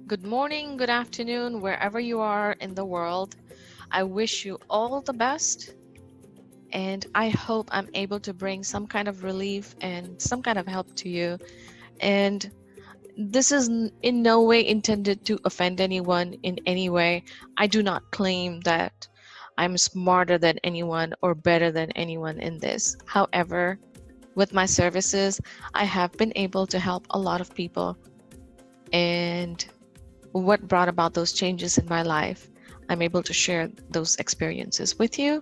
Good morning, good afternoon, wherever you are in the world. I wish you all the best, and I hope I'm able to bring some kind of relief and some kind of help to you. And this is in no way intended to offend anyone in any way. I do not claim that I'm smarter than anyone or better than anyone in this. However, with my services, I have been able to help a lot of people, and what brought about those changes in my life. I'm able to share those experiences with you,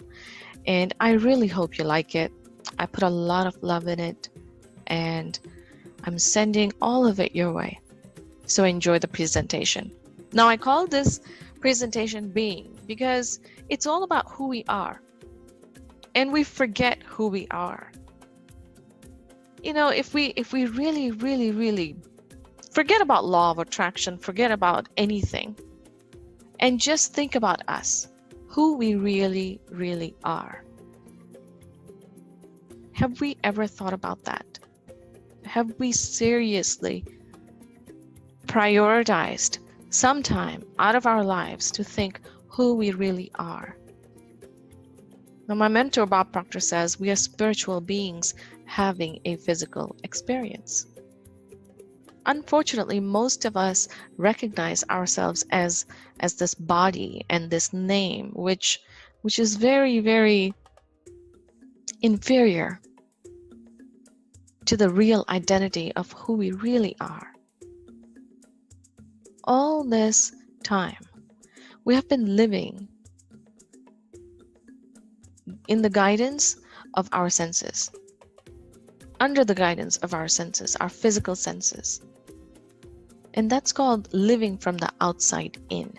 and I really hope you like it. I put a lot of love in it, and I'm sending all of it your way. So enjoy the presentation. Now, I call this presentation Being because it's all about who we are, and we forget who we are. If we really forget about law of attraction, forget about anything, and just think about us, who we really are. Have we ever thought about that? Have we seriously prioritized some time out of our lives to think who we really are? Now, my mentor Bob Proctor says we are spiritual beings having a physical experience. Unfortunately, most of us recognize ourselves as this body and this name, which is very inferior to the real identity of who we really are. All this time, we have been living in the guidance of our senses, under the guidance of our senses, our physical senses. And that's called living from the outside in.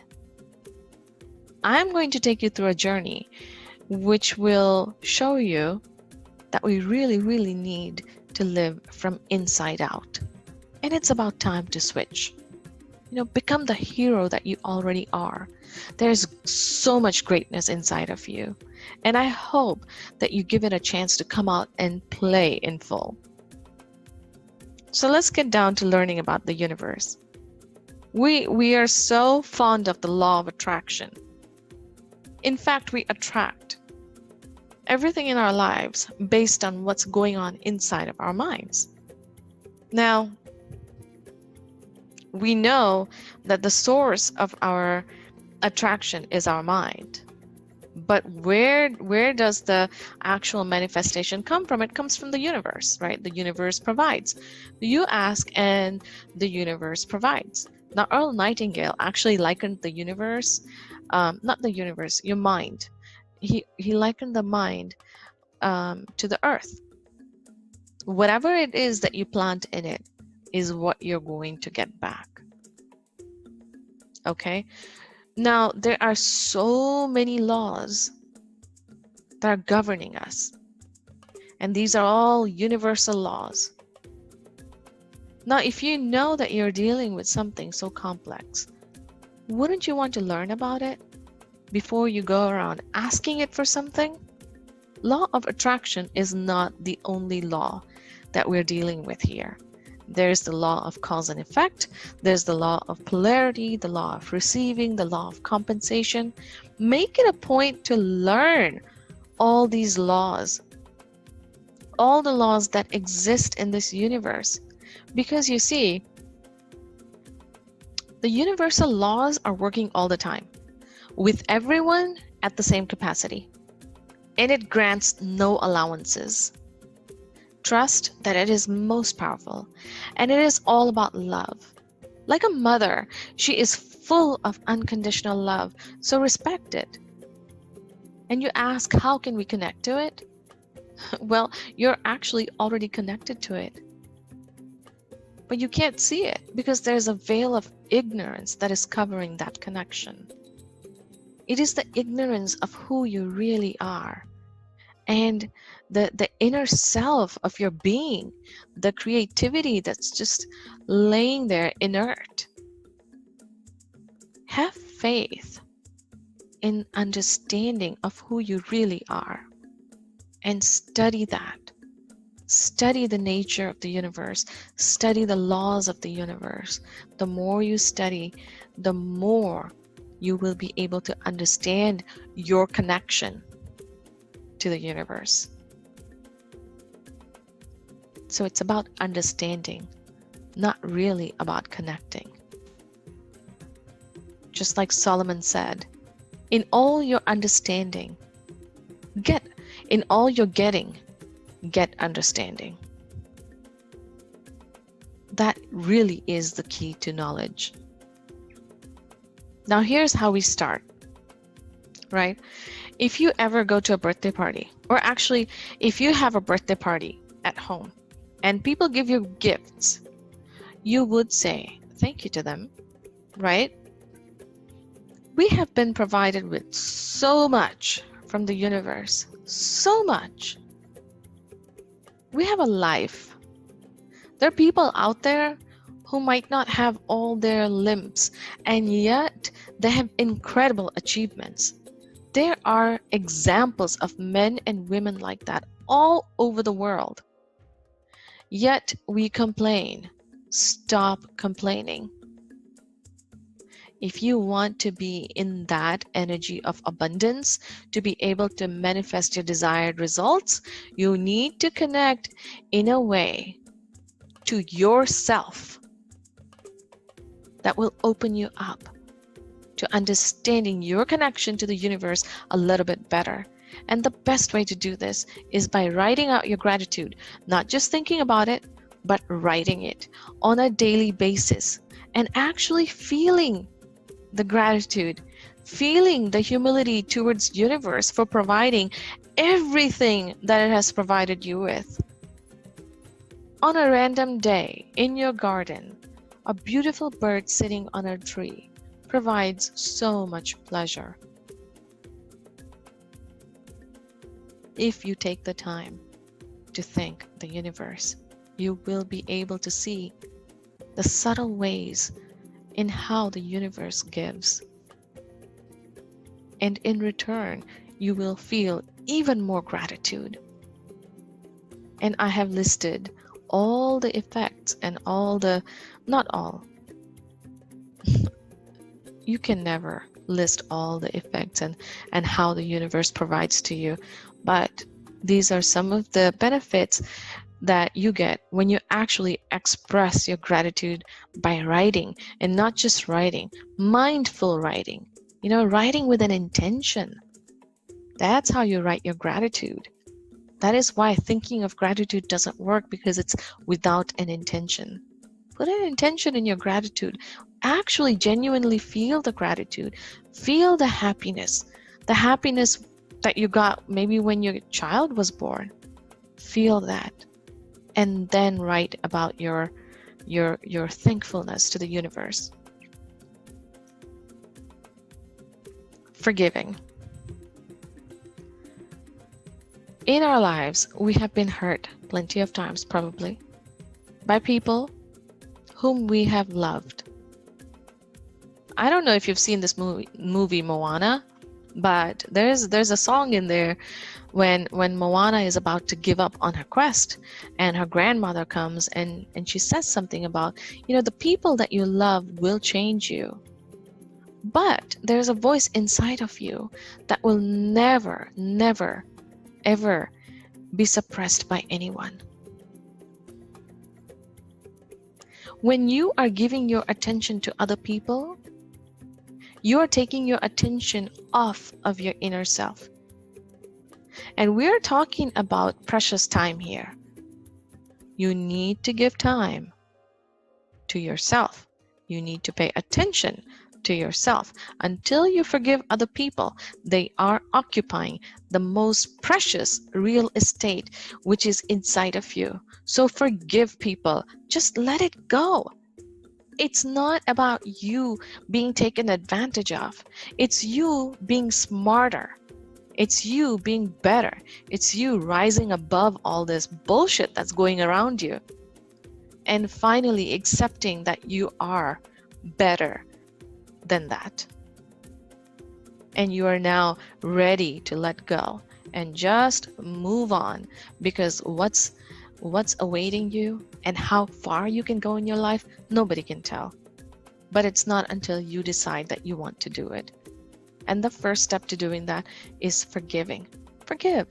I'm going to take you through a journey which will show you that we really need to live from inside out. And it's about time to switch. Become the hero that you already are. There's so much greatness inside of you. And I hope that you give it a chance to come out and play in full. So let's get down to learning about the universe. We are so fond of the law of attraction. In fact, we attract everything in our lives based on what's going on inside of our minds. Now, we know that the source of our attraction is our mind. But where does the actual manifestation come from? It comes from the universe, right? The universe provides. You ask and the universe provides. Now, Earl Nightingale actually likened the universe, not the universe, your mind. He likened the mind to the earth. Whatever it is that you plant in it is what you're going to get back. Okay? Now, there are so many laws that are governing us. And these are all universal laws. Now, if you know that you're dealing with something so complex, wouldn't you want to learn about it before you go around asking it for something? Law of attraction is not the only law that we're dealing with here. There's the law of cause and effect. There's the law of polarity, the law of receiving, the law of compensation. Make it a point to learn all these laws, all the laws that exist in this universe. Because you see, the universal laws are working all the time with everyone at the same capacity, and it grants no allowances. Trust that it is most powerful, and it is all about love. Like a mother, she is full of unconditional love, so respect it. And you ask, how can we connect to it? Well, you're actually already connected to it. But you can't see it because there's a veil of ignorance that is covering that connection. It is the ignorance of who you really are, and the inner self of your being, the creativity that's just laying there inert. Have faith in understanding of who you really are and study that. Study the nature of the universe. Study the laws of the universe. The more you study, the more you will be able to understand your connection to the universe. So it's about understanding, not really about connecting. Just like Solomon said, in all your understanding, in all your getting, get understanding. That really is the key to knowledge. Now here's how we start, right? If you ever go to a birthday party, or actually if you have a birthday party at home and people give you gifts, you would say thank you to them, right? We have been provided with so much from the universe, so much. We have a life. There are people out there who might not have all their limbs, and yet they have incredible achievements. There are examples of men and women like that all over the world. Yet we complain. Stop complaining. If you want to be in that energy of abundance, to be able to manifest your desired results, you need to connect in a way to yourself that will open you up to understanding your connection to the universe a little bit better. And the best way to do this is by writing out your gratitude, not just thinking about it, but writing it on a daily basis and actually feeling the gratitude, feeling the humility towards universe for providing everything that it has provided you with. On a random day in your garden, a beautiful bird sitting on a tree provides so much pleasure. If you take the time to thank the universe, you will be able to see the subtle ways in how the universe gives. And in return, you will feel even more gratitude. And I have listed all the effects and not all. You can never list all the effects and how the universe provides to you, but these are some of the benefits that you get when you actually express your gratitude by writing, and not just writing, mindful writing, writing with an intention. That's how you write your gratitude. That is why thinking of gratitude doesn't work, because it's without an intention. Put an intention in your gratitude. Actually genuinely feel the gratitude, feel the happiness that you got maybe when your child was born. Feel that. And then write about your thankfulness to the universe. Forgiving. In our lives, we have been hurt plenty of times, probably, by people whom we have loved. I don't know if you've seen this movie Moana, but there's a song in there when Moana is about to give up on her quest, and her grandmother comes and she says something about, the people that you love will change you. But there's a voice inside of you that will never, never, ever be suppressed by anyone. When you are giving your attention to other people, you are taking your attention off of your inner self. And we're talking about precious time here. You need to give time to yourself. You need to pay attention to yourself. Until you forgive other people, they are occupying the most precious real estate which is inside of you. So forgive people. Just let it go. It's not about you being taken advantage of. It's you being smarter. It's you being better. It's you rising above all this bullshit that's going around you. And finally accepting that you are better than that. And you are now ready to let go and just move on, because what's what's awaiting you and how far you can go in your life, nobody can tell. But it's not until you decide that you want to do it. And the first step to doing that is forgiving. Forgive.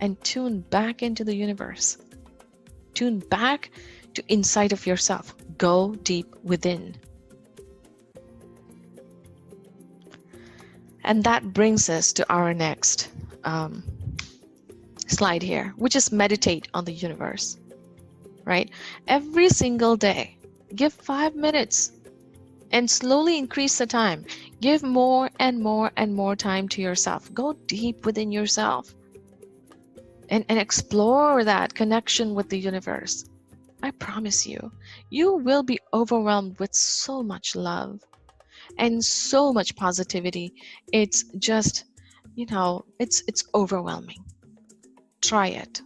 And tune back into the universe. Tune back to inside of yourself. Go deep within. And that brings us to our next slide here, which is meditate on the universe, right? Every single day, give 5 minutes and slowly increase the time. Give more and more and more time to yourself. Go deep within yourself and explore that connection with the universe. I promise you, you will be overwhelmed with so much love and so much positivity. It's just, it's overwhelming. Try it.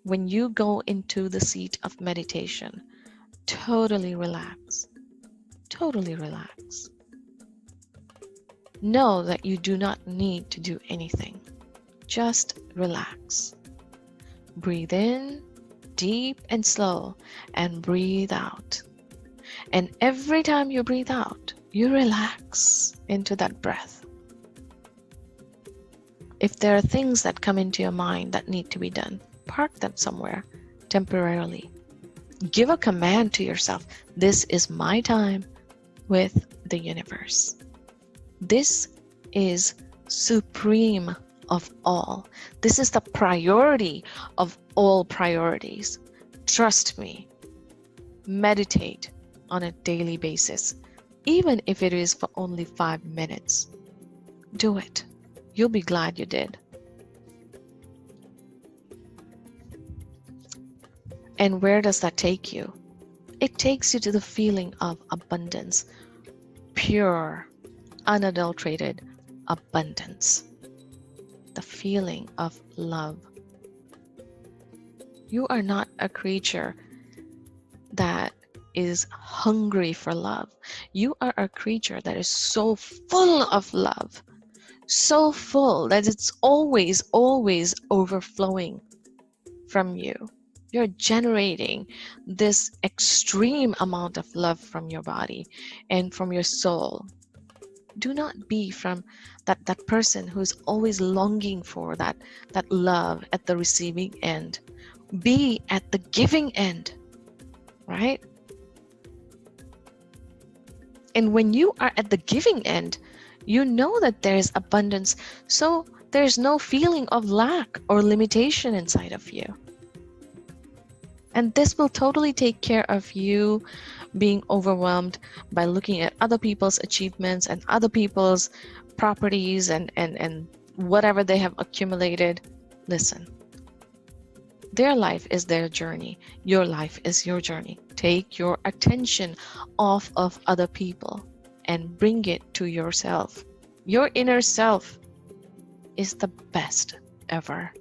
When you go into the seat of meditation, totally relax. Totally relax. Know that you do not need to do anything. Just relax. Breathe in, deep and slow, and breathe out. And every time you breathe out, you relax into that breath. If there are things that come into your mind that need to be done, park them somewhere temporarily. Give a command to yourself. This is my time with the universe. This is supreme of all. This is the priority of all priorities. Trust me. Meditate on a daily basis, even if it is for only 5 minutes. Do it. You'll be glad you did. And where does that take you? It takes you to the feeling of abundance, pure, unadulterated abundance, the feeling of love. You are not a creature that is hungry for love. You are a creature that is so full of love, so full that it's always overflowing from you. You're generating this extreme amount of love from your body and from your soul. Do not be from that person who's always longing for that love at the receiving end. Be at the giving end, right? And when you are at the giving end, you know that there is abundance, so there's no feeling of lack or limitation inside of you. And this will totally take care of you being overwhelmed by looking at other people's achievements and other people's properties and whatever they have accumulated. Listen, their life is their journey. Your life is your journey. Take your attention off of other people and bring it to yourself. Your inner self is the best ever.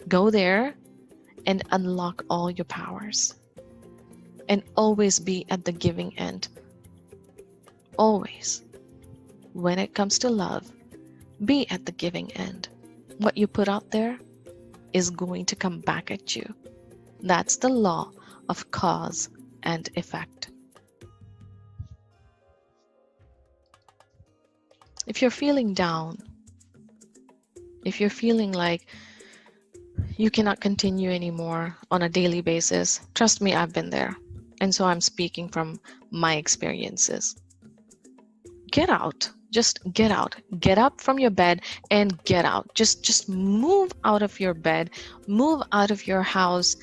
Go there and unlock all your powers. And always be at the giving end. Always. When it comes to love, be at the giving end. What you put out there is going to come back at you. That's the law of cause and effect. If you're feeling down, if you're feeling like you cannot continue anymore on a daily basis, trust me, I've been there. And so I'm speaking from my experiences. Get out. Just get out. Get up from your bed and get out. Just move out of your bed. Move out of your house.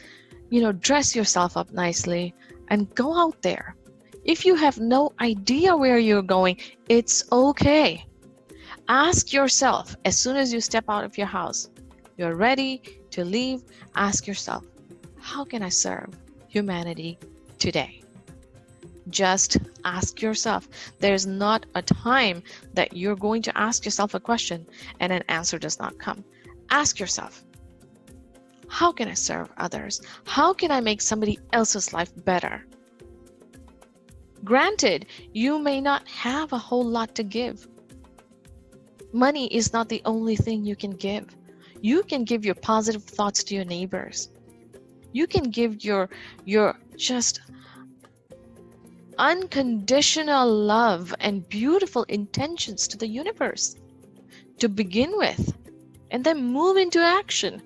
Dress yourself up nicely and go out there. If you have no idea where you're going, it's okay. Ask yourself as soon as you step out of your house, you're ready to leave, ask yourself, how can I serve humanity today? Just ask yourself. There's not a time that you're going to ask yourself a question and an answer does not come. Ask yourself, how can I serve others? How can I make somebody else's life better? Granted, you may not have a whole lot to give. Money is not the only thing you can give. You can give your positive thoughts to your neighbors. You can give your just unconditional love and beautiful intentions to the universe to begin with, and then move into action.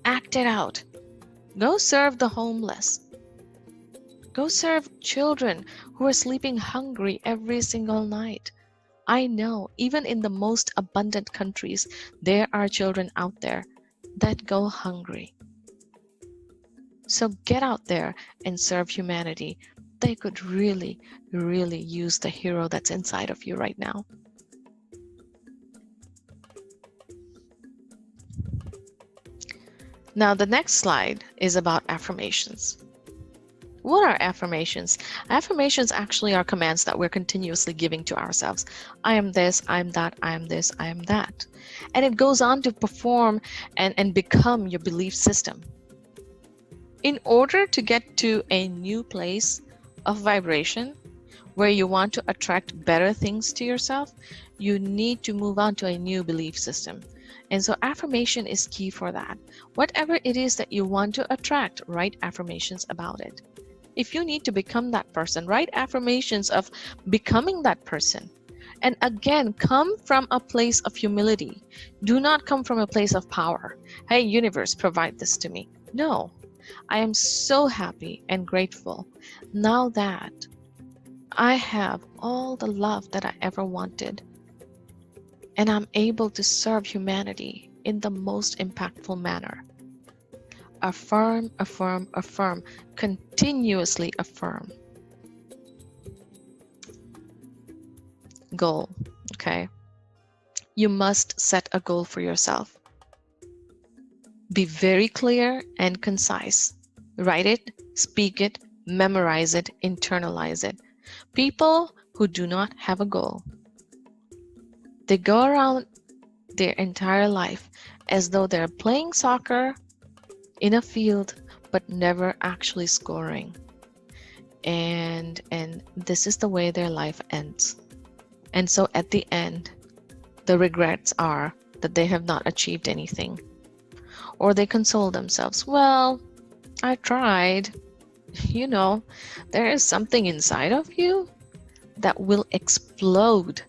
Act it out. Go serve the homeless. Go serve children who are sleeping hungry every single night. I know, even in the most abundant countries, there are children out there that go hungry. So get out there and serve humanity. They could really, really use the hero that's inside of you right now. Now, the next slide is about affirmations. What are affirmations? Affirmations actually are commands that we're continuously giving to ourselves. I am this, I am that, I am this, I am that. And it goes on to perform and become your belief system. In order to get to a new place of vibration where you want to attract better things to yourself, you need to move on to a new belief system. And so affirmation is key for that. Whatever it is that you want to attract, write affirmations about it. If you need to become that person, write affirmations of becoming that person. And again, come from a place of humility. Do not come from a place of power. Hey, universe, provide this to me. No, I am so happy and grateful now that I have all the love that I ever wanted. And I'm able to serve humanity in the most impactful manner. Affirm, affirm, affirm. Continuously affirm. Goal, okay? You must set a goal for yourself. Be very clear and concise. Write it, speak it, memorize it, internalize it. People who do not have a goal, they go around their entire life as though they're playing soccer in a field but never actually scoring. And this is the way their life ends. And so at the end, the regrets are that they have not achieved anything. Or they console themselves, well, I tried. You know, there is something inside of you that will explode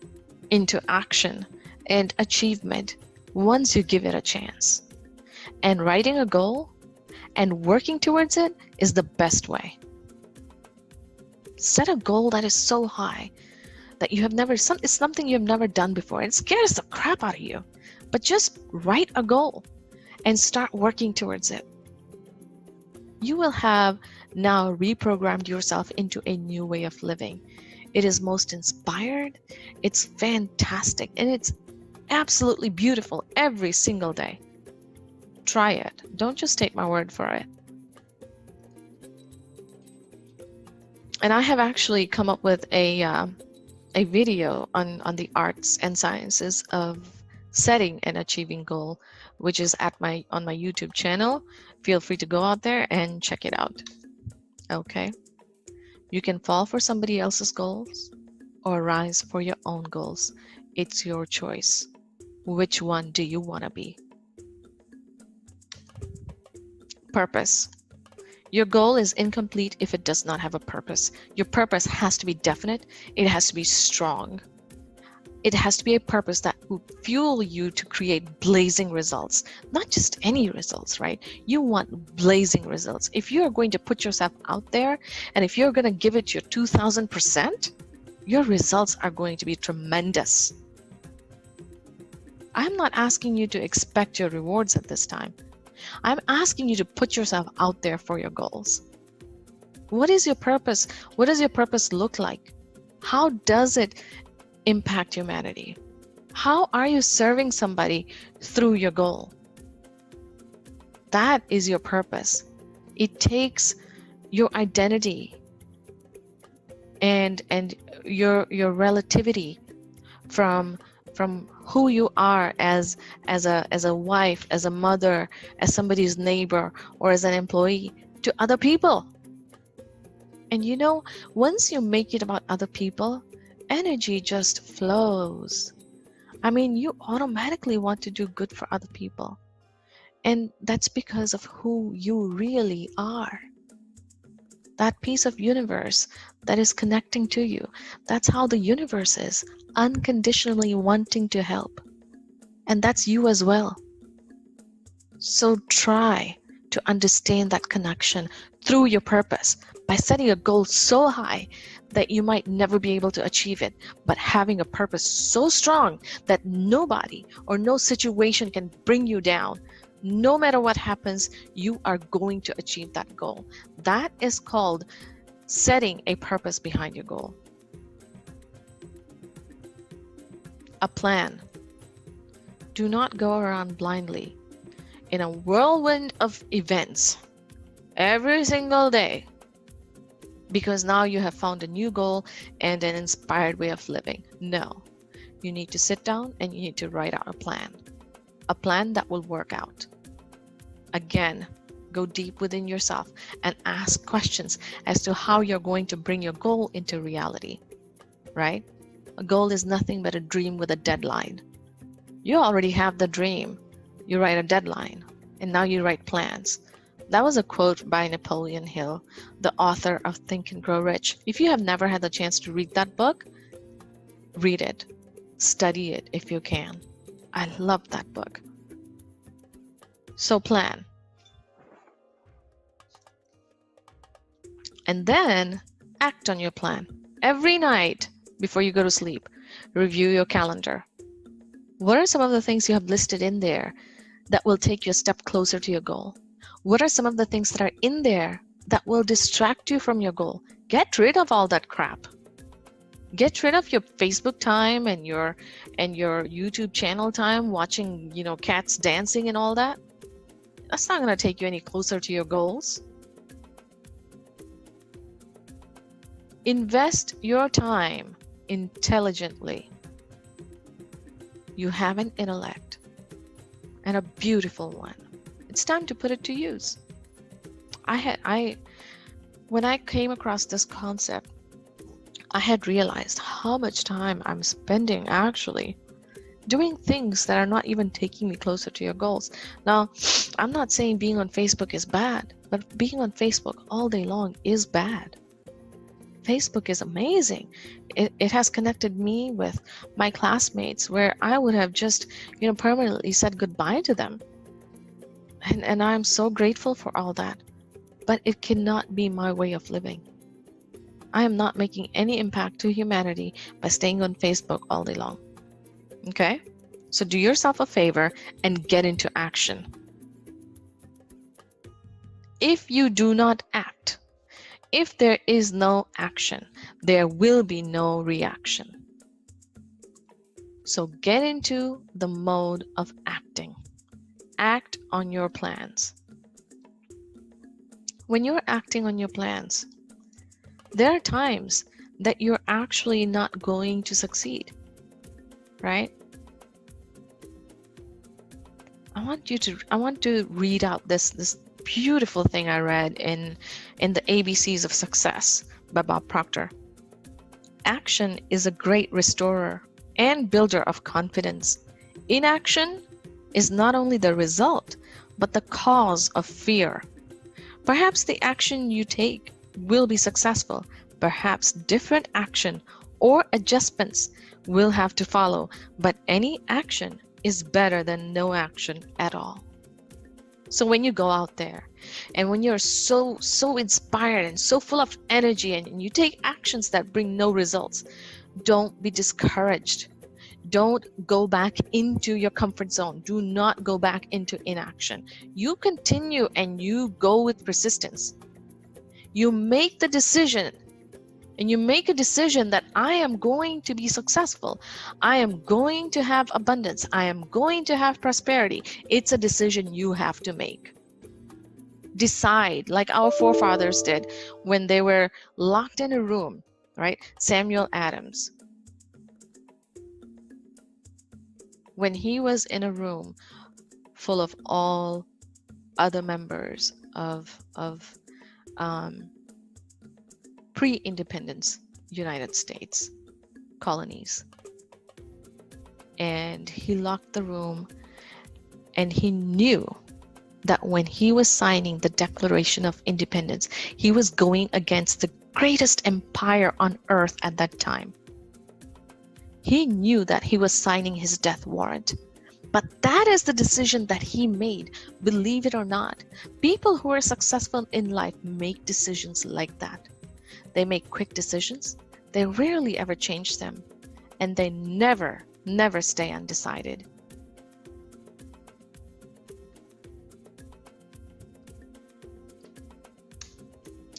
into action and achievement once you give it a chance. And writing a goal and working towards it is the best way. Set a goal that is so high that you have never, it's something you have never done before. It scares the crap out of you. But just write a goal and start working towards it. You will have now reprogrammed yourself into a new way of living. It is most inspired, it's fantastic, and it's absolutely beautiful every single day. Try it. Don't just take my word for it. And I have actually come up with a video on the arts and sciences of setting and achieving goal, which is on my YouTube channel. Feel free to go out there and check it out. Okay. You can fall for somebody else's goals or rise for your own goals. It's your choice. Which one do you want to be? Purpose. Your goal is incomplete if it does not have a purpose. Your purpose has to be definite. It has to be strong. It has to be a purpose that will fuel you to create blazing results. Not just any results, right? You want blazing results. If you are going to put yourself out there and if you're going to give it your 2000%, your results are going to be tremendous. I'm not asking you to expect your rewards at this time. I'm asking you to put yourself out there for your goals. What is your purpose? What does your purpose look like? How does it impact humanity? How are you serving somebody through your goal? That is your purpose. It takes your identity and your relativity from who you are as a wife, as a mother, as somebody's neighbor, or as an employee to other people. And you know, once you make it about other people, energy just flows. I mean, you automatically want to do good for other people. And that's because of who you really are. That piece of universe that is connecting to you. That's how the universe is, unconditionally wanting to help. And that's you as well. So try to understand that connection through your purpose by setting a goal so high that you might never be able to achieve it, but having a purpose so strong that nobody or no situation can bring you down. No matter what happens, you are going to achieve that goal. That is called setting a purpose behind your goal. A plan. Do not go around blindly in a whirlwind of events every single day because now you have found a new goal and an inspired way of living. No, you need to sit down and you need to write out a plan that will work out. Again, go deep within yourself and ask questions as to how you're going to bring your goal into reality, right? A goal is nothing but a dream with a deadline. You already have the dream. You write a deadline, and now you write plans. That was a quote by Napoleon Hill, the author of Think and Grow Rich. If you have never had the chance to read that book, read it. Study it if you can. I love that book. So plan. And then act on your plan. Every night before you go to sleep, review your calendar. What are some of the things you have listed in there that will take you a step closer to your goal? What are some of the things that are in there that will distract you from your goal? Get rid of all that crap. Get rid of your Facebook time and your YouTube channel time watching, cats dancing and all that. That's not going to take you any closer to your goals. Invest your time intelligently. You have an intellect, and a beautiful one. It's time to put it to use. When I came across this concept, I had realized how much time I'm spending actually doing things that are not even taking me closer to your goals. Now, I'm not saying being on Facebook is bad, but being on Facebook all day long is bad. Facebook is amazing. It has connected me with my classmates where I would have just, permanently said goodbye to them. And I'm so grateful for all that. But it cannot be my way of living. I am not making any impact to humanity by staying on Facebook all day long. Okay? So do yourself a favor and get into action. If you do not act, if there is no action, there will be no reaction. So get into the mode of acting. Act on your plans. When you're acting on your plans, there are times that you're actually not going to succeed, right? I want to read out this beautiful thing I read in the ABCs of Success by Bob Proctor. Action is a great restorer and builder of confidence. Inaction is not only the result, but the cause of fear. Perhaps the action you take will be successful. Perhaps different action or adjustments will have to follow, but any action is better than no action at all. So when you go out there and when you're so inspired and so full of energy and you take actions that bring no results, don't be discouraged. Don't go back into your comfort zone. Do not go back into inaction. You continue and you go with persistence. You make the decision and you make a decision that I am going to be successful. I am going to have abundance. I am going to have prosperity. It's a decision you have to make. Decide, like our forefathers did when they were locked in a room, right? Samuel Adams. When he was in a room full of all other members of pre-independence United States colonies, and he locked the room, and he knew that when he was signing the Declaration of Independence, he was going against the greatest empire on earth at that time. He knew that he was signing his death warrant. But that is the decision that he made, believe it or not. People who are successful in life make decisions like that. They make quick decisions. They rarely ever change them. And they never, never stay undecided.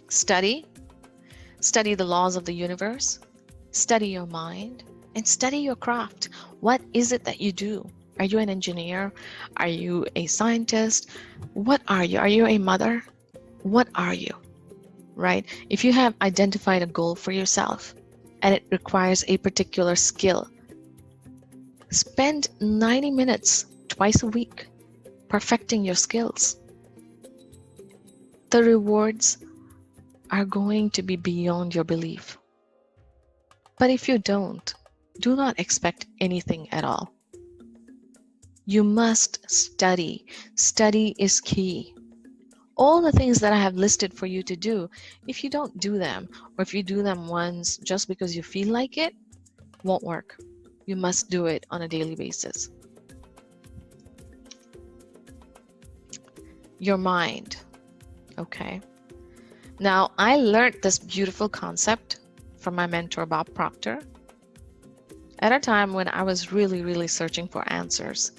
Study the laws of the universe, study your mind, and study your craft. What is it that you do? Are you an engineer? Are you a scientist? What are you? Are you a mother? What are you? Right? If you have identified a goal for yourself and it requires a particular skill, spend 90 minutes twice a week perfecting your skills. The rewards are going to be beyond your belief. But if you don't, do not expect anything at all. You must study. Study is key. All the things that I have listed for you to do, if you don't do them, or if you do them once just because you feel like it, won't work. You must do it on a daily basis. Your mind. Okay. Now, I learned this beautiful concept from my mentor, Bob Proctor, at a time when I was really searching for answers.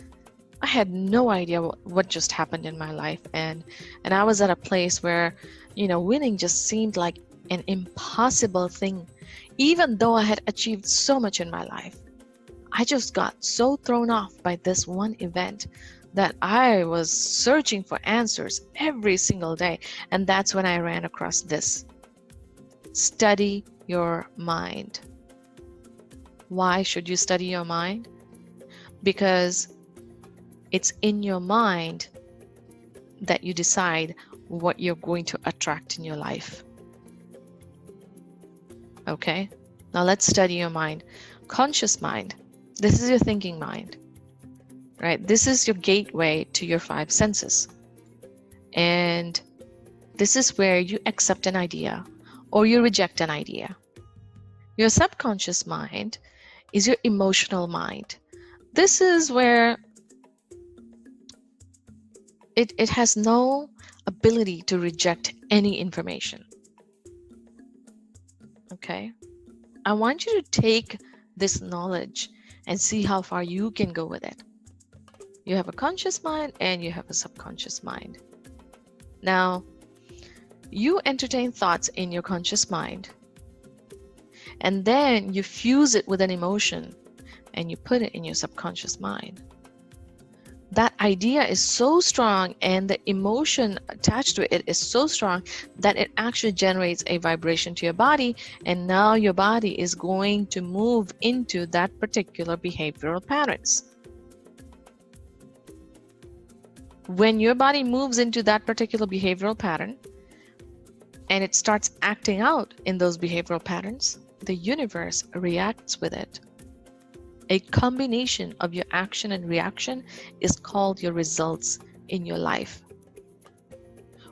I had no idea what just happened in my life, and I was at a place where, winning just seemed like an impossible thing, even though I had achieved so much in my life. I just got so thrown off by this one event that I was searching for answers every single day, and that's when I ran across this. Study your mind. Why should you study your mind? Because it's in your mind that you decide what you're going to attract in your life. Okay? Now let's study your mind. Conscious mind. This is your thinking mind. Right? This is your gateway to your 5 senses. And this is where you accept an idea or you reject an idea. Your subconscious mind is your emotional mind. This is where it has no ability to reject any information. Okay? I want you to take this knowledge and see how far you can go with it. You have a conscious mind and you have a subconscious mind. Now, you entertain thoughts in your conscious mind, and then you fuse it with an emotion and you put it in your subconscious mind. That idea is so strong and the emotion attached to it is so strong that it actually generates a vibration to your body, and now your body is going to move into that particular behavioral patterns. When your body moves into that particular behavioral pattern and it starts acting out in those behavioral patterns, the universe reacts with it. A combination of your action and reaction is called your results in your life,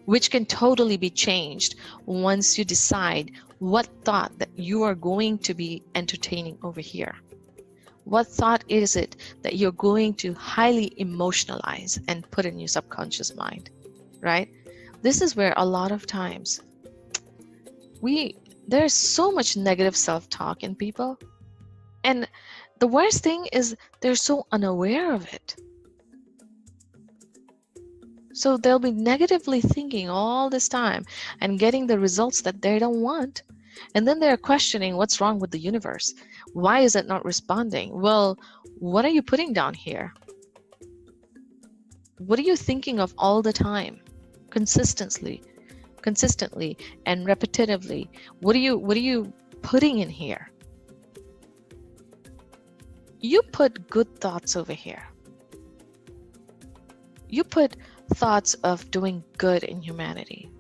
which can totally be changed once you decide what thought that you are going to be entertaining over here. What thought is it that you're going to highly emotionalize and put in your subconscious mind, right? This is where a lot of times there's so much negative self-talk in people, and the worst thing is they're so unaware of it. So they'll be negatively thinking all this time and getting the results that they don't want. And then they're questioning what's wrong with the universe. Why is it not responding? Well, what are you putting down here? What are you thinking of all the time? Consistently and repetitively. What are you putting in here? You put good thoughts over here. You put thoughts of doing good in humanity,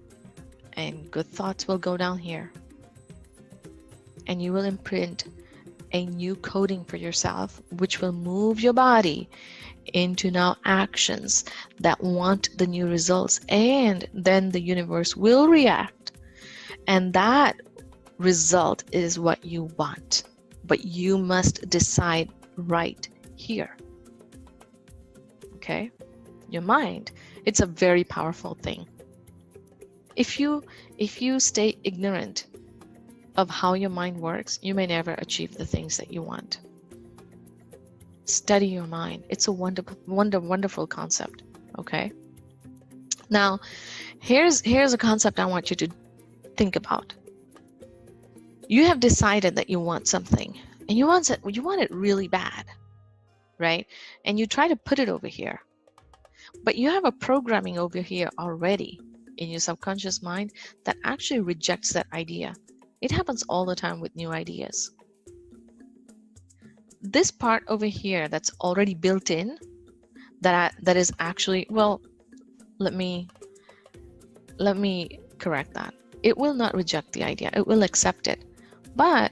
and good thoughts will go down here. And you will imprint a new coding for yourself, which will move your body into now actions that want the new results, and then the universe will react, and that result is what you want. But you must decide right here. Okay? Your mind, it's a very powerful thing. If you stay ignorant of how your mind works, you may never achieve the things that you want. Study your mind. It's a wonderful concept. Okay? Now, here's a concept I want you to think about. You have decided that you want something, and you want it really bad, right? And you try to put it over here, but you have a programming over here already in your subconscious mind that actually rejects that idea. It happens all the time with new ideas. This part over here that's already built in, that is actually, well, let me correct that. It will not reject the idea. It will accept it. But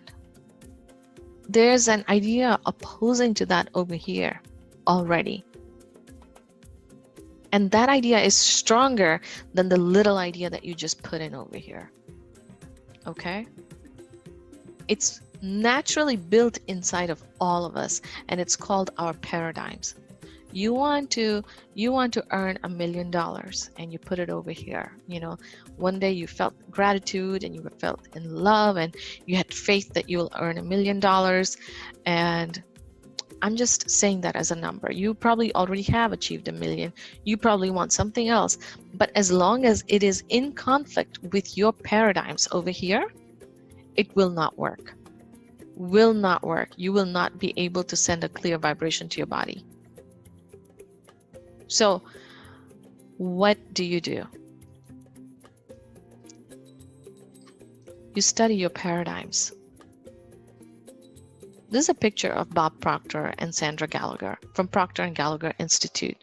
there's an idea opposing to that over here already. And that idea is stronger than the little idea that you just put in over here. Okay? It's naturally built inside of all of us, and it's called our paradigms. You want to earn $1 million, and you put it over here. You know, one day you felt gratitude and you felt in love and you had faith that you'll earn $1 million. And I'm just saying that as a number. You probably already have achieved $1 million. You probably want something else. But as long as it is in conflict with your paradigms over here, it will not work. Will not work. You will not be able to send a clear vibration to your body. So, what do? You study your paradigms. This is a picture of Bob Proctor and Sandra Gallagher from Proctor and Gallagher Institute.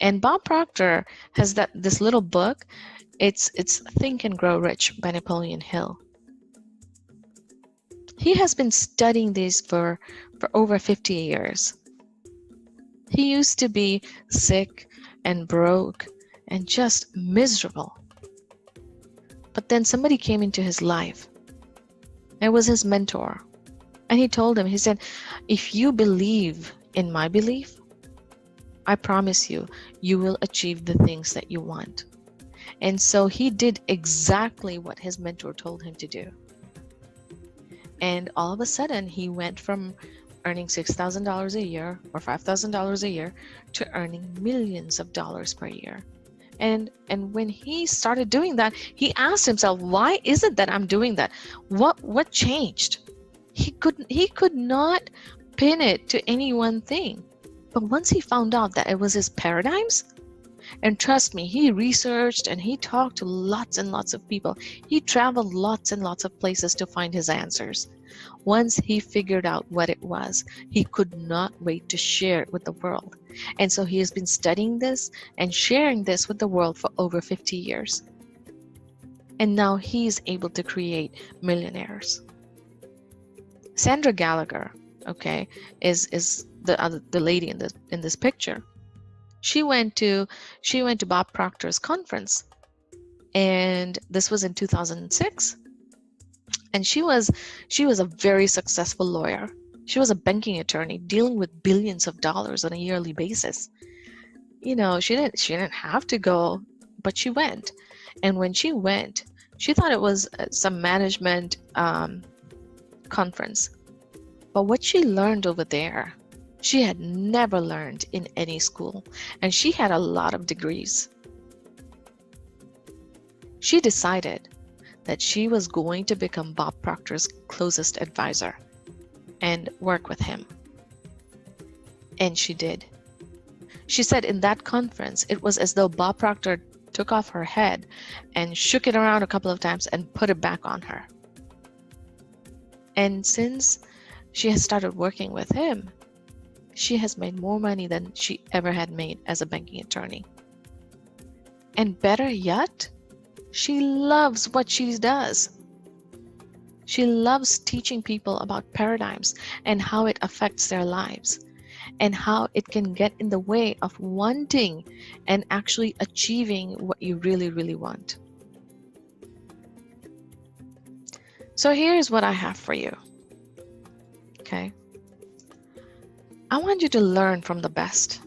And Bob Proctor has this little book. It's Think and Grow Rich by Napoleon Hill. He has been studying this for over 50 years. He used to be sick and broke and just miserable. But then somebody came into his life. It was his mentor. And he told him, he said, if you believe in my belief, I promise you, you will achieve the things that you want. And so he did exactly what his mentor told him to do. And all of a sudden, he went from earning $6,000 a year or $5,000 a year to earning millions of dollars per year. And when he started doing that, he asked himself, why is it that I'm doing that? What changed? He could not pin it to any one thing. But once he found out that it was his paradigms, and trust me, he researched and he talked to lots and lots of people. He traveled lots and lots of places to find his answers. Once he figured out what it was, he could not wait to share it with the world. And so he has been studying this and sharing this with the world for over 50 years. And now he's able to create millionaires. Sandra Gallagher, okay, is the lady in this picture. She went to Bob Proctor's conference, and this was in 2006. And she was a very successful lawyer. She was a banking attorney dealing with billions of dollars on a yearly basis. You know, she didn't have to go, but she went. And when she went, she thought it was some management conference. But what she learned over there, she had never learned in any school, and she had a lot of degrees. She decided that she was going to become Bob Proctor's closest advisor and work with him. And she did. She said in that conference, it was as though Bob Proctor took off her head and shook it around a couple of times and put it back on her. And since she has started working with him, she has made more money than she ever had made as a banking attorney. And better yet, she loves what she does. She loves teaching people about paradigms and how it affects their lives. and how it can get in the way of wanting and actually achieving what you really, really want. So here's what I have for you. Okay. I want you to learn from the best.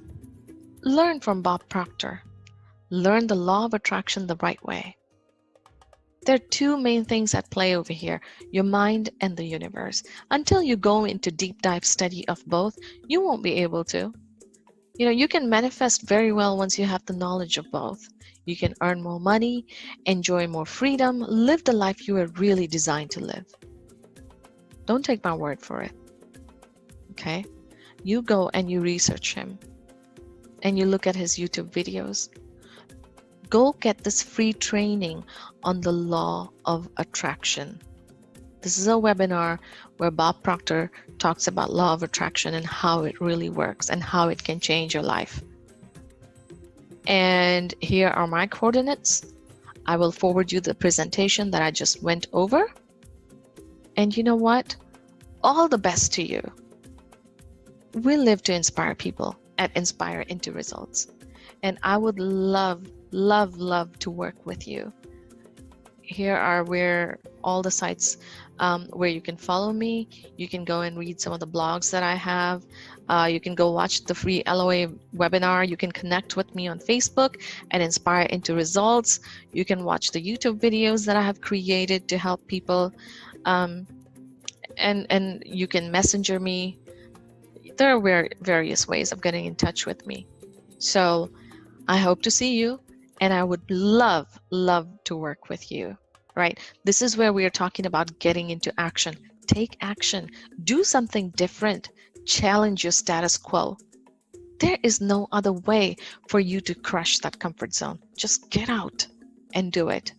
Learn from Bob Proctor. Learn the law of attraction the right way. There are two main things at play over here, your mind and the universe. Until you go into deep dive study of both, you won't be able to. You can manifest very well once you have the knowledge of both. You can earn more money, enjoy more freedom, live the life you were really designed to live. Don't take my word for it. Okay? You go and you research him and you look at his YouTube videos. Go get this free training on the law of attraction. This is a webinar where Bob Proctor talks about law of attraction and how it really works and how it can change your life. And here are my coordinates. I will forward you the presentation that I just went over. And you know what? All the best to you. We live to inspire people and inspire into results. And I would love to work with you. Here are where all the sites where you can follow me. You can go and read some of the blogs that I have. You can go watch the free LOA webinar. You can connect with me on Facebook and Inspire into Results. You can watch the YouTube videos that I have created to help people. And you can messenger me. There are various ways of getting in touch with me. So I hope to see you, and I would love to work with you, right? This is where we are talking about getting into action. Take action. Do something different. Challenge your status quo. There is no other way for you to crush that comfort zone. Just get out and do it.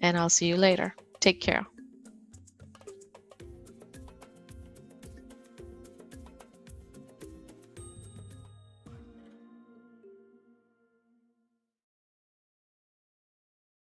And I'll see you later. Take care.